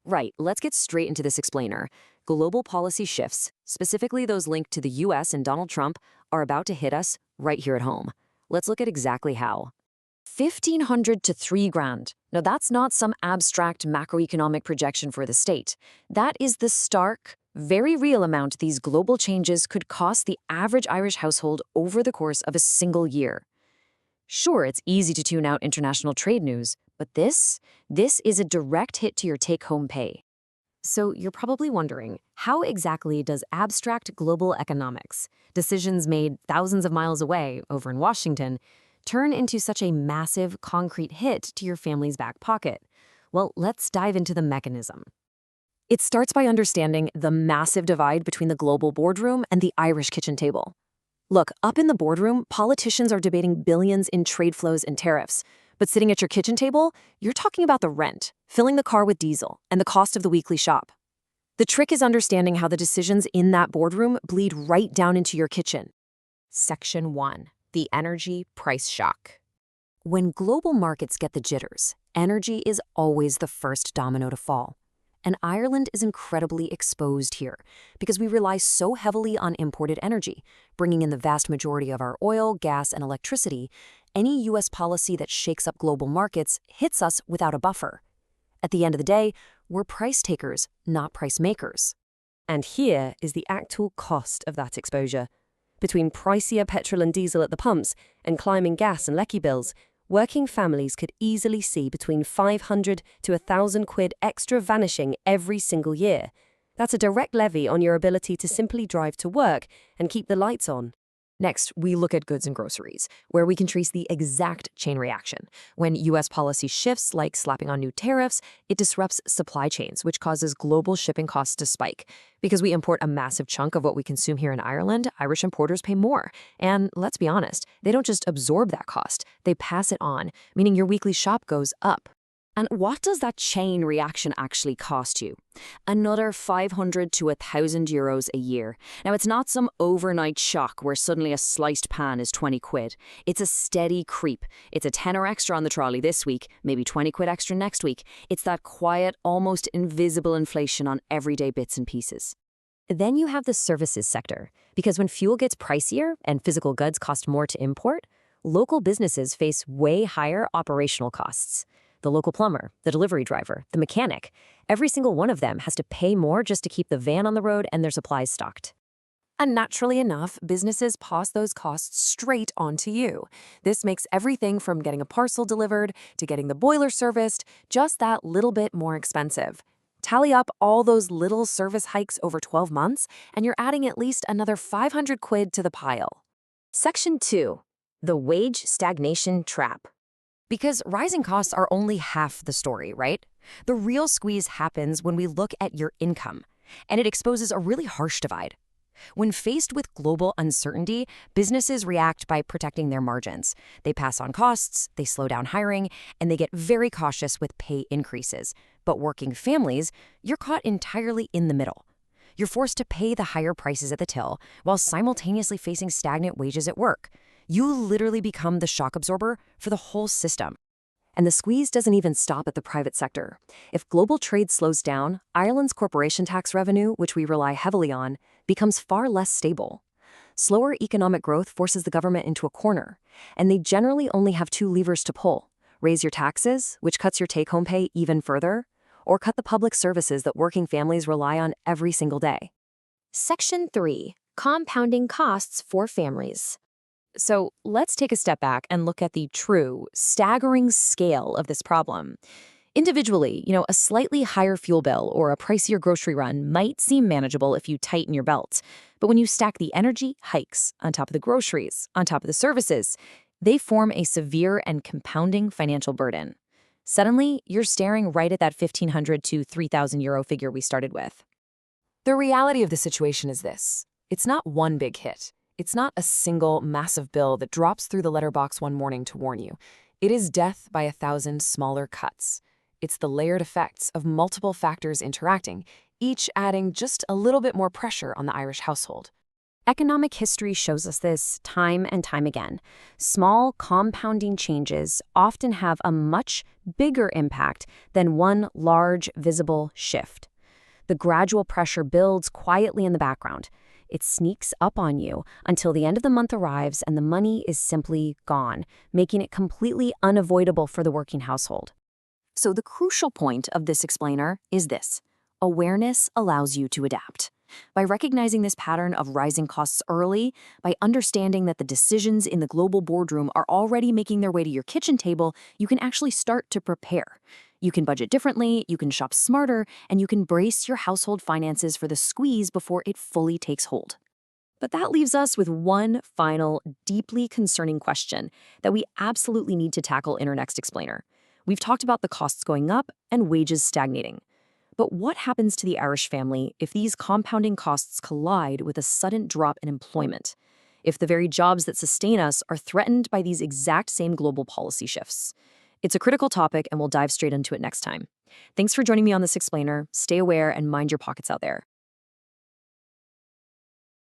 Right, let's get straight into this explainer. Global policy shifts, specifically those linked to the US and Donald Trump, are about to hit us right here at home. Let's look at exactly how. 1,500 to 3 grand. Now, that's not some abstract macroeconomic projection for the state. That is the stark, very real amount these global changes could cost the average Irish household over the course of a single year. Sure, it's easy to tune out international trade news, but this is a direct hit to your take-home pay. So you're probably wondering, how exactly does abstract global economics, decisions made thousands of miles away over in Washington, turn into such a massive, concrete hit to your family's back pocket? Well, let's dive into the mechanism. It starts by understanding the massive divide between the global boardroom and the Irish kitchen table. Look, up in the boardroom, politicians are debating billions in trade flows and tariffs. But sitting at your kitchen table, you're talking about the rent, filling the car with diesel, and the cost of the weekly shop. The trick is understanding how the decisions in that boardroom bleed right down into your kitchen. Section 1. The energy price shock. When global markets get the jitters, energy is always the first domino to fall. And Ireland is incredibly exposed here because we rely so heavily on imported energy, bringing in the vast majority of our oil, gas, and electricity. Any U.S. policy that shakes up global markets hits us without a buffer. At the end of the day, we're price takers, not price makers. And here is the actual cost of that exposure. Between pricier petrol and diesel at the pumps and climbing gas and lecky bills, working families could easily see between 500 to 1,000 quid extra vanishing every single year. That's a direct levy on your ability to simply drive to work and keep the lights on. Next, we look at goods and groceries, where we can trace the exact chain reaction. When U.S. policy shifts, like slapping on new tariffs, it disrupts supply chains, which causes global shipping costs to spike. Because we import a massive chunk of what we consume here in Ireland, Irish importers pay more. And let's be honest, they don't just absorb that cost, they pass it on, meaning your weekly shop goes up. And what does that chain reaction actually cost you? Another 500 to 1,000 euros a year. Now, it's not some overnight shock where suddenly a sliced pan is 20 quid. It's a steady creep. It's a tenner extra on the trolley this week, maybe 20 quid extra next week. It's that quiet, almost invisible inflation on everyday bits and pieces. Then you have the services sector, because when fuel gets pricier and physical goods cost more to import, local businesses face way higher operational costs. The local plumber, the delivery driver, the mechanic, every single one of them has to pay more just to keep the van on the road and their supplies stocked. And naturally enough, businesses pass those costs straight onto you. This makes everything from getting a parcel delivered to getting the boiler serviced just that little bit more expensive. Tally up all those little service hikes over 12 months, and you're adding at least another 500 quid to the pile. Section 2. The wage stagnation trap. Because rising costs are only half the story, right? The real squeeze happens when we look at your income, and it exposes a really harsh divide. When faced with global uncertainty, businesses react by protecting their margins. They pass on costs, they slow down hiring, and they get very cautious with pay increases. But working families, you're caught entirely in the middle. You're forced to pay the higher prices at the till while simultaneously facing stagnant wages at work. You literally become the shock absorber for the whole system. And the squeeze doesn't even stop at the private sector. If global trade slows down, Ireland's corporation tax revenue, which we rely heavily on, becomes far less stable. Slower economic growth forces the government into a corner, and they generally only have two levers to pull: raise your taxes, which cuts your take-home pay even further, or cut the public services that working families rely on every single day. Section 3. Compounding costs for families. So let's take a step back and look at the true, staggering scale of this problem. Individually, a slightly higher fuel bill or a pricier grocery run might seem manageable if you tighten your belt. But when you stack the energy hikes on top of the groceries, on top of the services, they form a severe and compounding financial burden. Suddenly, you're staring right at that 1,500 to 3,000 euro figure we started with. The reality of the situation is this. It's not one big hit. It's not a single massive bill that drops through the letterbox one morning to warn you. It is death by 1,000 smaller cuts. It's the layered effects of multiple factors interacting, each adding just a little bit more pressure on the Irish household. Economic history shows us this time and time again. Small, compounding changes often have a much bigger impact than one large, visible shift. The gradual pressure builds quietly in the background. It sneaks up on you until the end of the month arrives and the money is simply gone, making it completely unavoidable for the working household. So the crucial point of this explainer is this: awareness allows you to adapt. By recognizing this pattern of rising costs early, by understanding that the decisions in the global boardroom are already making their way to your kitchen table, you can actually start to prepare. You can budget differently, you can shop smarter, and you can brace your household finances for the squeeze before it fully takes hold. But that leaves us with one final, deeply concerning question that we absolutely need to tackle in our next explainer. We've talked about the costs going up and wages stagnating. But what happens to the Irish family if these compounding costs collide with a sudden drop in employment? If the very jobs that sustain us are threatened by these exact same global policy shifts? It's a critical topic, and we'll dive straight into it next time. Thanks for joining me on this explainer. Stay aware and mind your pockets out there.